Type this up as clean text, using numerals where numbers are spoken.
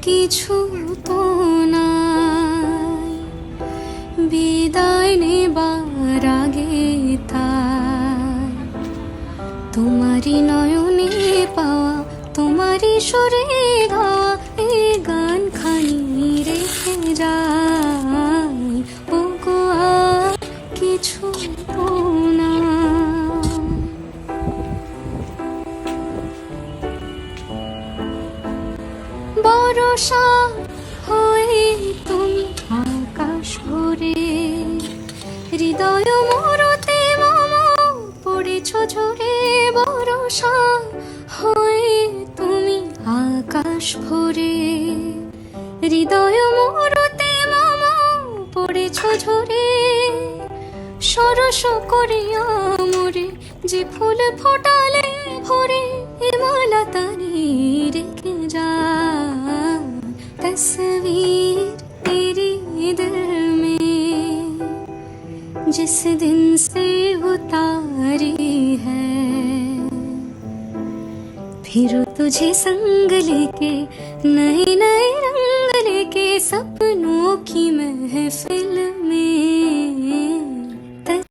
কিছু তো নাই, বিদায় নেবার আগে তাই তোমারই নয়নে পাওয়া, তোমারই সুরে গাওয়া এই গান খানি রেখে যাই। ও গো আর কিছু তো না। বরষা হয়ে তুমি আকাশ ভরে, হৃদয় মোরতে মম পড়েছ ঝরে। বরষা হয়ে তুমি আকাশ ভরে, হৃদয় মোরতে মম পড়েছ ঝরে। সরস করিয়া মোরে যে ফুল ফোটালে ভরে, এ মালা তারি রেখে যা। तस्वीर तेरी दिल में जिस दिन से उतारी है, फिर तुझे संग लेके नए नए रंग लेके सपनों की महफिल